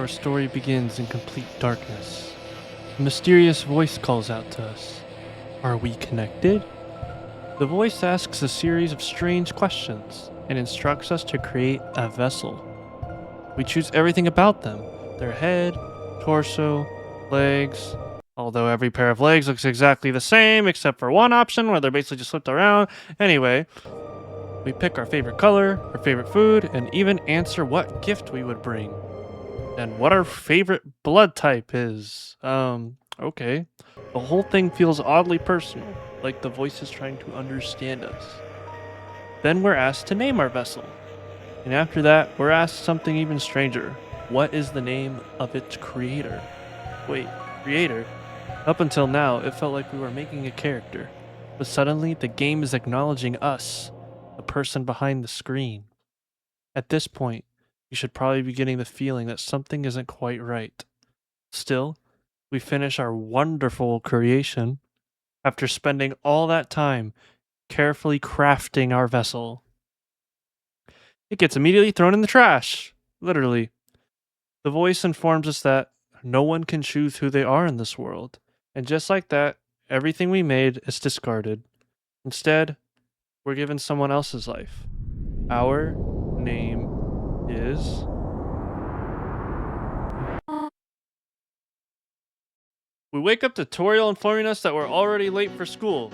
our story begins in complete darkness. A mysterious voice calls out to us. Are we connected? The voice asks a series of strange questions and instructs us to create a vessel. We choose everything about them, their head, torso, legs. Although every pair of legs looks exactly the same except for one option where they're basically just flipped around. Anyway, we pick our favorite color, our favorite food, and even answer what gift we would bring. And what our favorite blood type is. Okay. The whole thing feels oddly personal, like the voice is trying to understand us. Then we're asked to name our vessel. And after that, we're asked something even stranger. What is the name of its creator? Wait, creator? Up until now, it felt like we were making a character. But suddenly, the game is acknowledging us, the person behind the screen. At this point, you should probably be getting the feeling that something isn't quite right. Still, we finish our wonderful creation after spending all that time carefully crafting our vessel. It gets immediately thrown in the trash, literally. The voice informs us that no one can choose who they are in this world, and just like that, everything we made is discarded. Instead, we're given someone else's life. Our name is... We wake up to Toriel informing us that we're already late for school.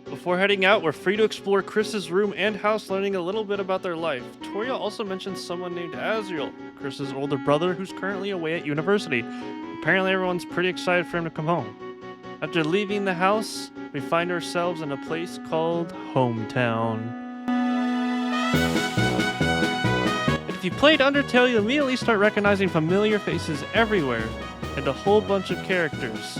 Before heading out, we're free to explore Chris's room and house, learning a little bit about their life. Toriel also mentions someone named Azriel, Chris's older brother, who's currently away at university. Apparently everyone's pretty excited for him to come home. After leaving the house, we find ourselves in a place called Hometown. If you played Undertale, you immediately start recognizing familiar faces everywhere, and a whole bunch of characters.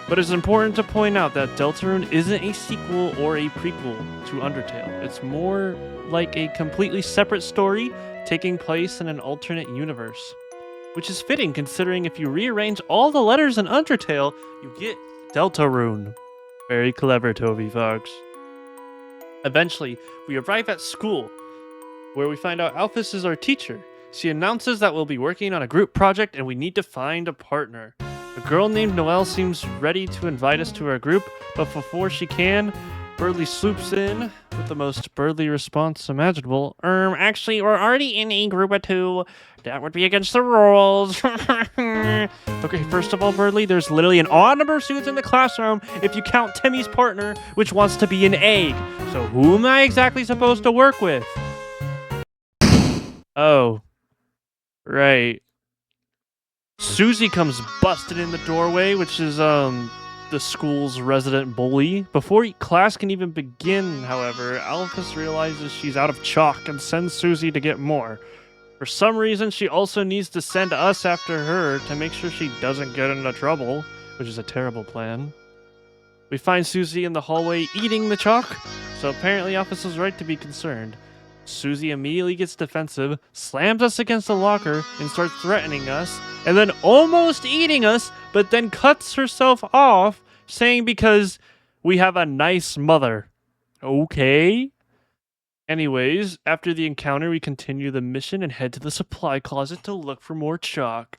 But it's important to point out that Deltarune isn't a sequel or a prequel to Undertale. It's more like a completely separate story taking place in an alternate universe. Which is fitting considering if you rearrange all the letters in Undertale, you get Deltarune. Very clever, Toby Fox. Eventually, we arrive at school, where we find out Alphys is our teacher. She announces that we'll be working on a group project and we need to find a partner. A girl named Noelle seems ready to invite us to her group, but before she can, Birdly swoops in with the most Birdly response imaginable. Actually, we're already in a group of two. That would be against the rules. Okay, first of all, Birdly, there's literally an odd number of students in the classroom if you count Timmy's partner, which wants to be an egg. So who am I exactly supposed to work with? Oh. Right. Susie comes busted in the doorway, which is the school's resident bully. Before class can even begin, however, Alphys realizes she's out of chalk and sends Susie to get more. For some reason, she also needs to send us after her to make sure she doesn't get into trouble, which is a terrible plan. We find Susie in the hallway eating the chalk, so apparently Alphys was right to be concerned. Susie immediately gets defensive, slams us against the locker, and starts threatening us, and then almost eating us, but then cuts herself off, saying because we have a nice mother. Okay. Anyways, after the encounter, we continue the mission and head to the supply closet to look for more chalk.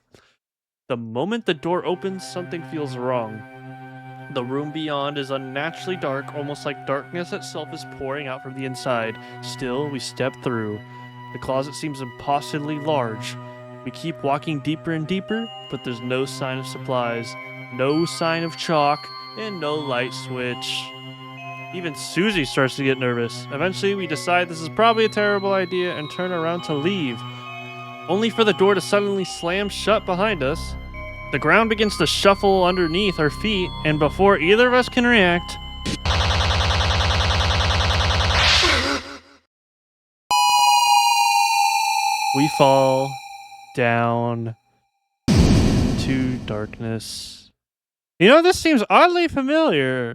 The moment the door opens, something feels wrong. The room beyond is unnaturally dark, almost like darkness itself is pouring out from the inside. Still, we step through. The closet seems impossibly large. We keep walking deeper and deeper, but there's no sign of supplies, no sign of chalk, and no light switch. Even Susie starts to get nervous. Eventually, we decide this is probably a terrible idea and turn around to leave, only for the door to suddenly slam shut behind us. The ground begins to shuffle underneath our feet, and before either of us can react, we fall down to darkness. You know, this seems oddly familiar.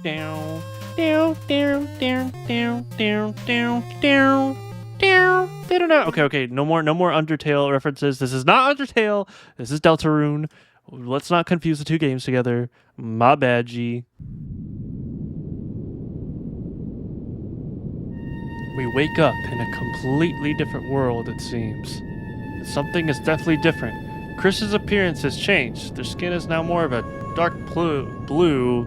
Down, down, down, down, down, down, down, down, down. They don't know. Okay. No more Undertale references. This is not Undertale. This is Deltarune. Let's not confuse the two games together. My bad, G. We wake up in a completely different world, it seems. something is definitely different. Chris's appearance has changed. Their skin is now more of a dark blue.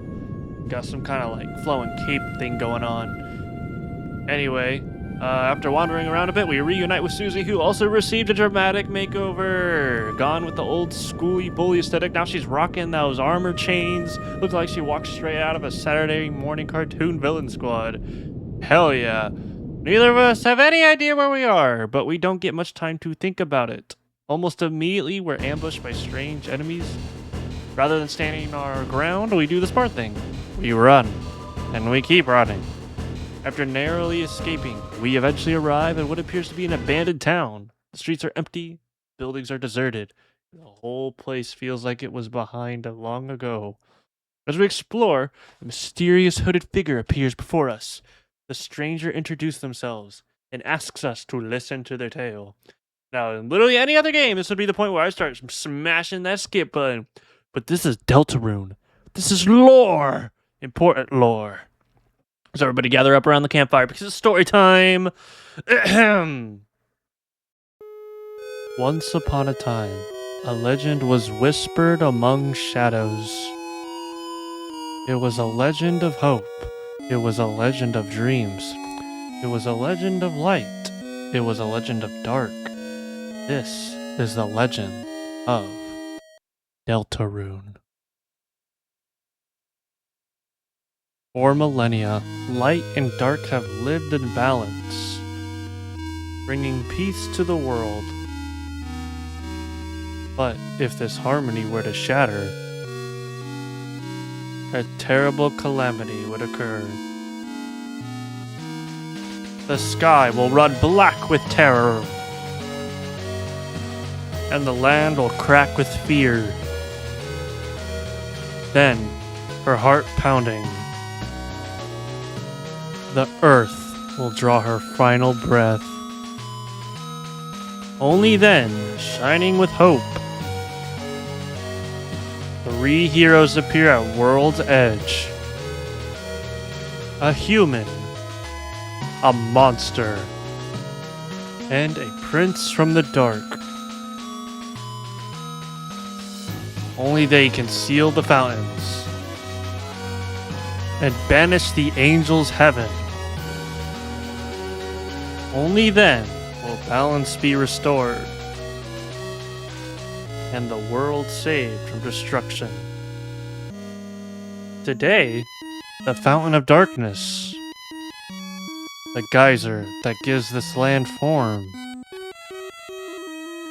Got some kind of like flowing cape thing going on. Anyway, after wandering around a bit, we reunite with Susie, who also received a dramatic makeover. Gone with the old schooly bully aesthetic, now she's rocking those armor chains. Looks like she walked straight out of a Saturday morning cartoon villain squad. Hell yeah. Neither of us have any idea where we are, but we don't get much time to think about it. Almost immediately, we're ambushed by strange enemies. Rather than standing our ground, we do the smart thing. We run, and we keep running. After narrowly escaping, we eventually arrive at what appears to be an abandoned town. The streets are empty, buildings are deserted. The whole place feels like it was behind long ago. As we explore, a mysterious hooded figure appears before us. The stranger introduces themselves and asks us to listen to their tale. Now, in literally any other game, this would be the point where I start smashing that skip button. But this is Deltarune. This is lore. Important lore. So everybody gather up around the campfire because it's story time. Once upon a time, a legend was whispered among shadows. It was a legend of hope. It was a legend of dreams. It was a legend of light. It was a legend of dark. This is the legend of Deltarune. For millennia, light and dark have lived in balance, bringing peace to the world. But if this harmony were to shatter, a terrible calamity would occur. The sky will run black with terror, and the land will crack with fear. Then, her heart pounding, the earth will draw her final breath. Only then, shining with hope, 3 heroes appear at World's Edge. A human, a monster, and a prince from the dark. Only they can seal the fountains and banish the angels' heaven. Only then will balance be restored and the world saved from destruction. Today, the Fountain of Darkness, the geyser that gives this land form,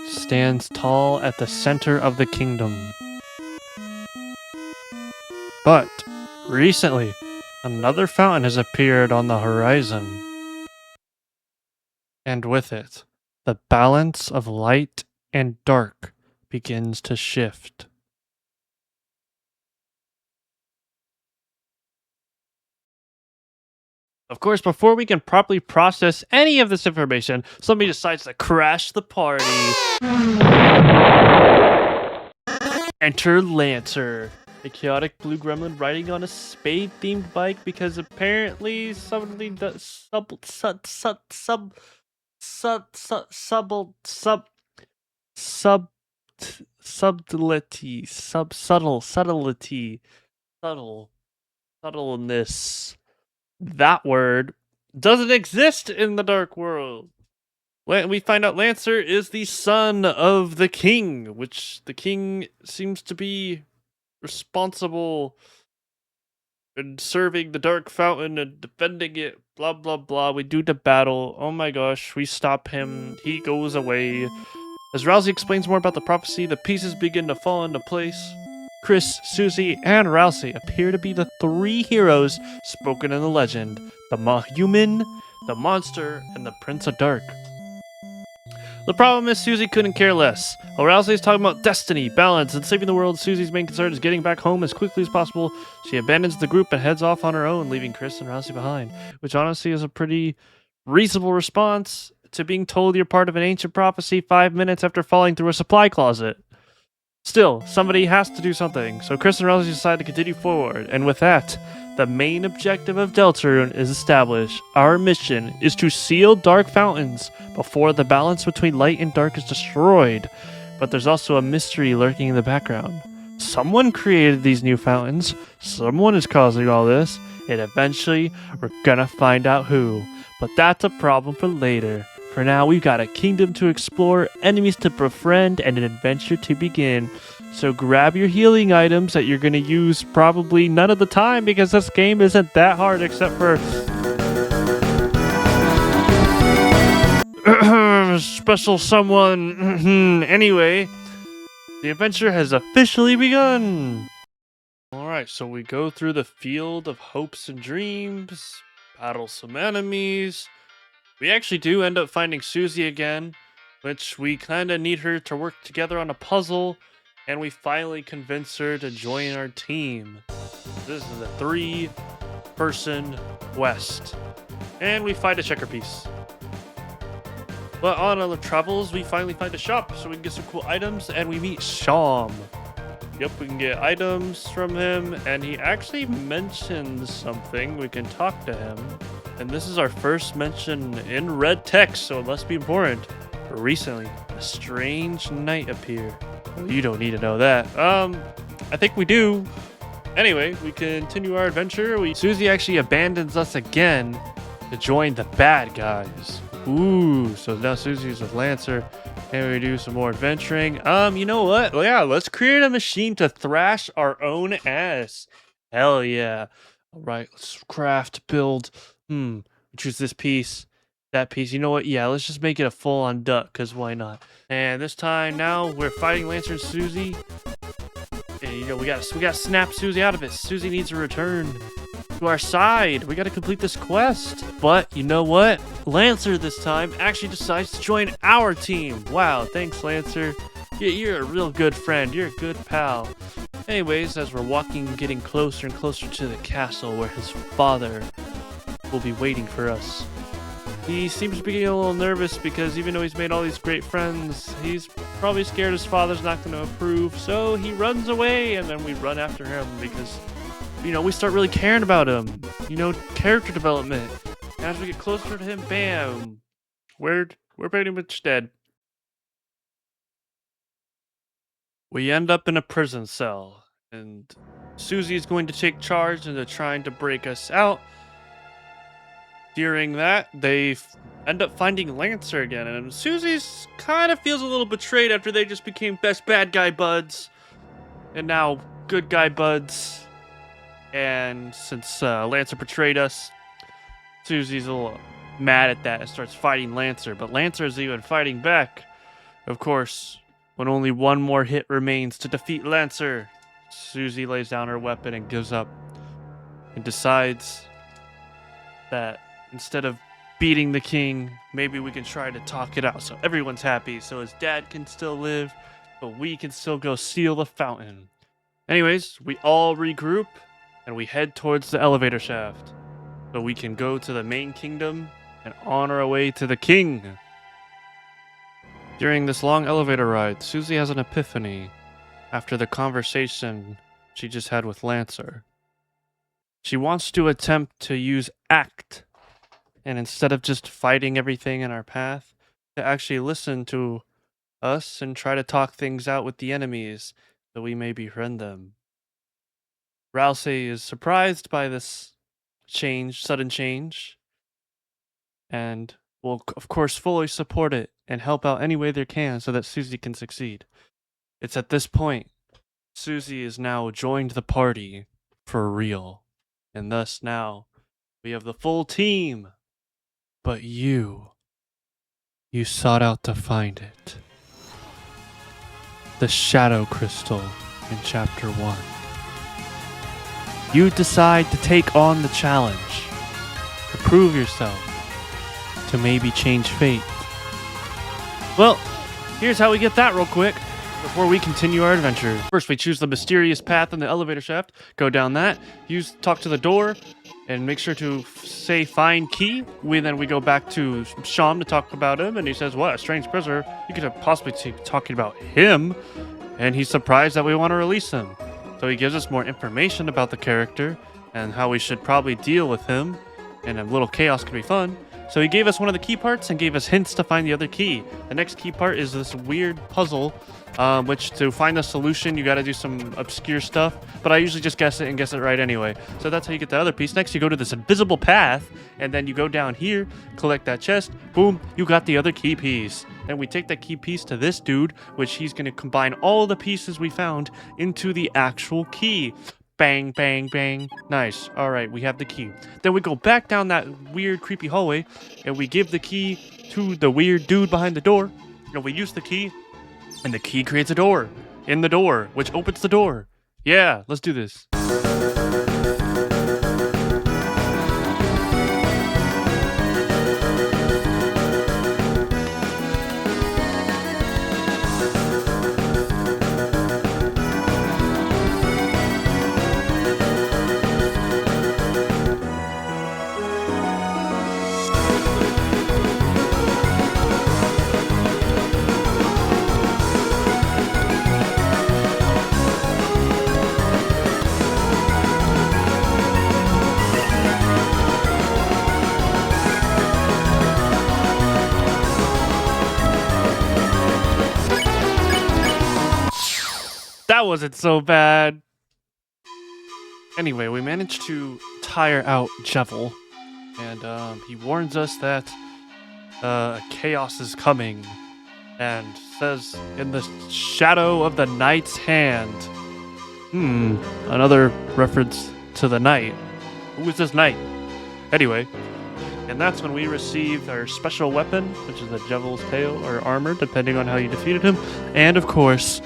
stands tall at the center of the kingdom. But recently, another fountain has appeared on the horizon. And with it, the balance of light and dark begins to shift. Of course, before we can properly process any of this information, somebody decides to crash the party. Enter Lancer, a chaotic blue gremlin riding on a spade-themed bike because apparently somebody does subtleness. That word doesn't exist in the dark world. We find out Lancer is the son of the king, which the king seems to be responsible in serving the Dark Fountain and defending it, blah blah blah. We do the battle. Oh my gosh, we stop him. He goes away. As Rousey explains more about the prophecy, the pieces begin to fall into place. Chris, Susie, and Rousey appear to be the 3 heroes spoken in the legend: the human, the monster, and the Prince of Dark. The problem is Susie couldn't care less. While Rousey is talking about destiny, balance, and saving the world, Susie's main concern is getting back home as quickly as possible. She abandons the group and heads off on her own, leaving Chris and Rousey behind, which honestly is a pretty reasonable response to being told you're part of an ancient prophecy 5 minutes after falling through a supply closet. Still, somebody has to do something, so Chris and Rosie decide to continue forward, and with that, the main objective of Deltarune is established. Our mission is to seal dark fountains before the balance between light and dark is destroyed. But there's also a mystery lurking in the background. Someone created these new fountains, someone is causing all this, and eventually we're gonna find out who. But that's a problem for later. For now, we've got a kingdom to explore, enemies to befriend, and an adventure to begin. So grab your healing items that you're going to use probably none of the time because this game isn't that hard except for special someone. Anyway, the adventure has officially begun. Alright, so we go through the field of hopes and dreams, battle some enemies. We actually do end up finding Susie again, which we kind of need her to work together on a puzzle, and we finally convince her to join our team. This is a 3-person quest, and we find a checker piece. But on our travels, we finally find a shop so we can get some cool items, and we meet Sham. Yep, we can get items from him, and he actually mentions something. We can talk to him. And this is our first mention in red text, so it must be important. Recently, a strange knight appeared. Well, you don't need to know that. I think we do. Anyway, we continue our adventure. Susie actually abandons us again to join the bad guys. Ooh, so now Susie's with Lancer, and we do some more adventuring. You know what? Yeah, let's create a machine to thrash our own ass. Hell yeah. All right, let's craft, build. Choose this piece, that piece. You know what? Yeah, let's just make it a full-on duck, because why not? And this time now, we're fighting Lancer and Susie. And you know, we gotta snap Susie out of it. Susie needs to return to our side. We gotta complete this quest. But you know what? Lancer this time actually decides to join our team. Wow, thanks, Lancer. You're a real good friend. You're a good pal. Anyways, as we're walking, getting closer and closer to the castle where his father will be waiting for us. He seems to be getting a little nervous because even though he's made all these great friends, he's probably scared his father's not going to approve, so he runs away, and then we run after him because, you know, we start really caring about him. You know, character development. And as we get closer to him, bam, we're pretty much dead. We end up in a prison cell, and Susie is going to take charge into trying to break us out. During that, they end up finding Lancer again, and Susie's kind of feels a little betrayed after they just became best bad guy buds, and now good guy buds. And since Lancer betrayed us, Susie's a little mad at that and starts fighting Lancer, but Lancer's even fighting back. Of course, when only one more hit remains to defeat Lancer, Susie lays down her weapon and gives up, and decides that instead of beating the king, maybe we can try to talk it out so everyone's happy, so his dad can still live, but we can still go seal the fountain. Anyways, we all regroup, and we head towards the elevator shaft, so we can go to the main kingdom and on our way to the king. During this long elevator ride, Susie has an epiphany after the conversation she just had with Lancer. She wants to attempt to use ACT, and instead of just fighting everything in our path, to actually listen to us and try to talk things out with the enemies so we may befriend them. Rousey is surprised by this sudden change, and will of course fully support it and help out any way they can so that Susie can succeed. It's at this point Susie is now joined the party for real, and thus now we have the full team. But you sought out to find it. The Shadow Crystal in Chapter 1. You decide to take on the challenge, to prove yourself, to maybe change fate. Well, here's how we get that real quick before we continue our adventure. First, we choose the mysterious path in the elevator shaft, go down that, talk to the door, and make sure to say find key. Then we go back to Sham to talk about him, and he says, what, a strange prisoner? You could have possibly be talking about him. and he's surprised that we want to release him. So he gives us more information about the character and how we should probably deal with him, and a little chaos can be fun. So he gave us one of the key parts and gave us hints to find the other key. The next key part is this weird puzzle, which to find the solution, you got to do some obscure stuff. But I usually just guess it and guess it right anyway. So that's how you get the other piece. Next, you go to this invisible path, and then you go down here, collect that chest. Boom, you got the other key piece. Then we take that key piece to this dude, which he's going to combine all the pieces we found into the actual key. Bang, bang, bang. Nice. All right, we have the key. Then we go back down that weird, creepy hallway, and we give the key to the weird dude behind the door. And we use the key, and the key creates a door in the door, which opens the door. Yeah, let's do this. That wasn't so bad. Anyway, we managed to tire out Jevel, and he warns us that chaos is coming, and says in the shadow of the knight's hand. Another reference to the knight. Who is this knight? Anyway, and that's when we received our special weapon, which is the Jevel's tail or armor, depending on how you defeated him, and of course,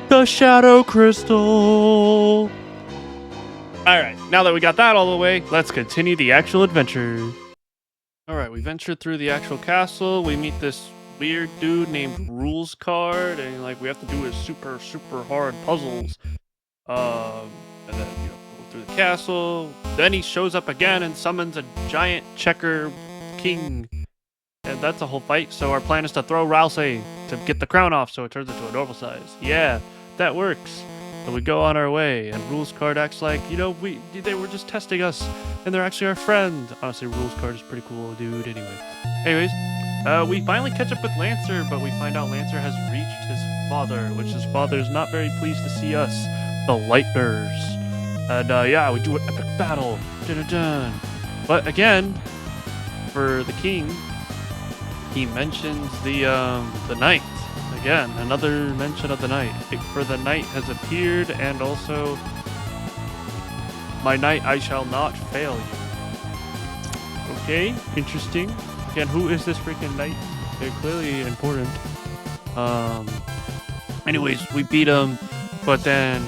the Shadow Crystal! Alright, now that we got that all the way, let's continue the actual adventure. Alright, we ventured through the actual castle. We meet this weird dude named Rules Card, and like we have to do his super hard puzzles. And then go through the castle. Then he shows up again and summons a giant checker king. And that's a whole fight. So our plan is to throw Rousey to get the crown off so it turns into a normal size. Yeah, that works. So we go on our way, and Rules Card acts like, they were just testing us, and they're actually our friend. Honestly, Rules Card is pretty cool, dude. Anyways, we finally catch up with Lancer, but we find out Lancer has reached his father, which his father is not very pleased to see us, the Lightners. And yeah, we do an epic battle. Dun-dun-dun. But again, for the king, he mentions the knight. Again, another mention of the knight. For the knight has appeared, and also, my knight, I shall not fail you. Okay, interesting. Again, who is this freaking knight? They're clearly important. Anyways, we beat him, but then,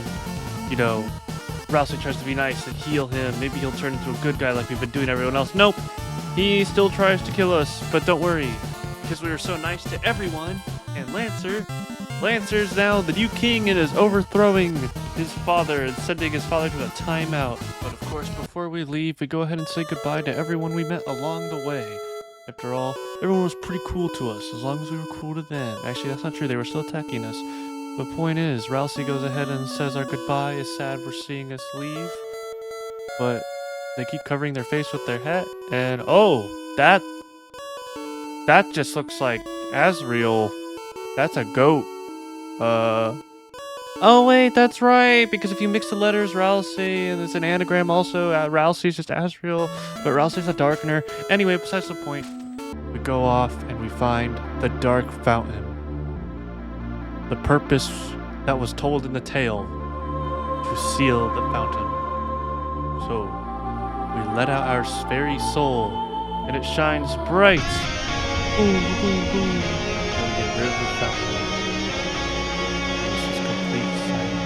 Rousey tries to be nice and heal him. Maybe he'll turn into a good guy like we've been doing everyone else. Nope. He still tries to kill us, but don't worry, because we were so nice to everyone, and Lancer's now the new king and is overthrowing his father and sending his father to a timeout. But of course, before we leave, we go ahead and say goodbye to everyone we met along the way. After all, everyone was pretty cool to us, as long as we were cool to them. Actually, that's not true, they were still attacking us. The point is, Rousey goes ahead and says our goodbye is sad we're seeing us leave. But they keep covering their face with their hat, and oh, that just looks like Asriel. That's a goat. Oh wait, that's right, because if you mix the letters Rousey, and there's an anagram also, Rousey's just Asriel, but Rousey's a darkener. Anyway, besides the point, we go off and we find the Dark Fountain. The purpose that was told in the tale, to seal the fountain. So, we let out our very soul, and it shines bright. Boom, boom, boom. And we get rid of the fountain. This is complete silence.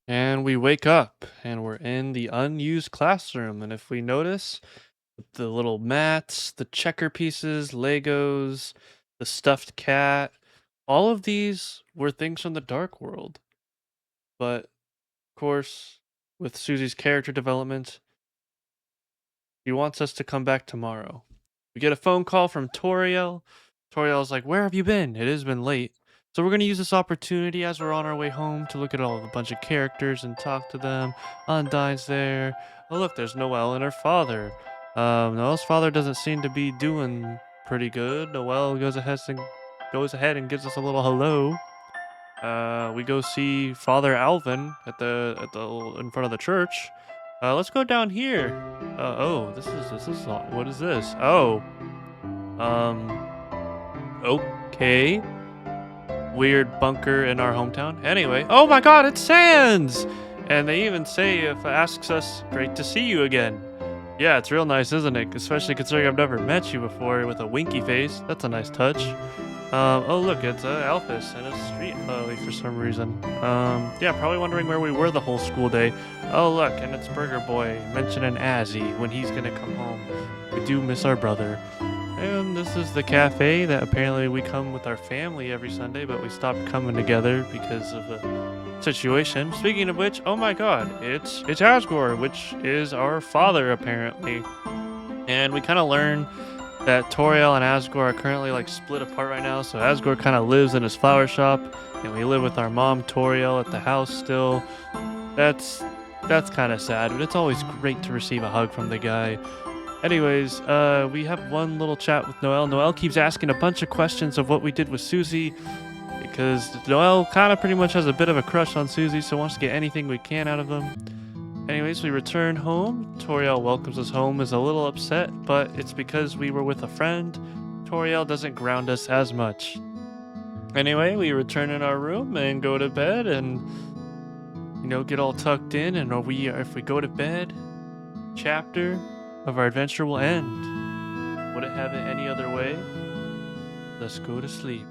And we wake up, and we're in the unused classroom. And if we notice, the little mats, the checker pieces, Legos, the stuffed cat, all of these were things from the Dark World. But, of course, with Susie's character development. He wants us to come back tomorrow. We get a phone call from Toriel. Toriel's like, "Where have you been? It has been late." So we're gonna use this opportunity as we're on our way home to look at all of a bunch of characters and talk to them. Undyne's there. Oh look, there's Noelle and her father. Noelle's father doesn't seem to be doing pretty good. Noelle goes ahead and gives us a little hello. We go see Father Alvin in front of the church. Let's go down here. Oh, this is what is this? Oh, um, okay. Weird bunker in our hometown. Anyway, oh my God, it's Sans! And they even say if asks us, "Great to see you again." Yeah, it's real nice, isn't it? Especially considering I've never met you before with a winky face. That's a nice touch. Oh look, it's Alphys and a street hallway for some reason. Yeah, probably wondering where we were the whole school day. Oh look, and it's Burger Boy mentioning Azzy when he's gonna come home. We do miss our brother. And this is the cafe that apparently we come with our family every Sunday, but we stopped coming together because of a situation. Speaking of which, oh my God, it's Asgore, which is our father apparently. And we kind of learn that Toriel and Asgore are currently like split apart right now. So Asgore kind of lives in his flower shop, and we live with our mom Toriel at the house still. That's that's kind of sad, but it's always great to receive a hug from the guy. Anyways, we have one little chat with Noelle. Noelle keeps asking a bunch of questions of what we did with Susie because Noelle kind of pretty much has a bit of a crush on Susie, so wants to get anything we can out of them. Anyways, we return home. Toriel welcomes us home, is a little upset, but it's because we were with a friend. Toriel doesn't ground us as much. Anyway, we return in our room and go to bed and, get all tucked in. And if we go to bed, chapter of our adventure will end. Would it have it any other way? Let's go to sleep.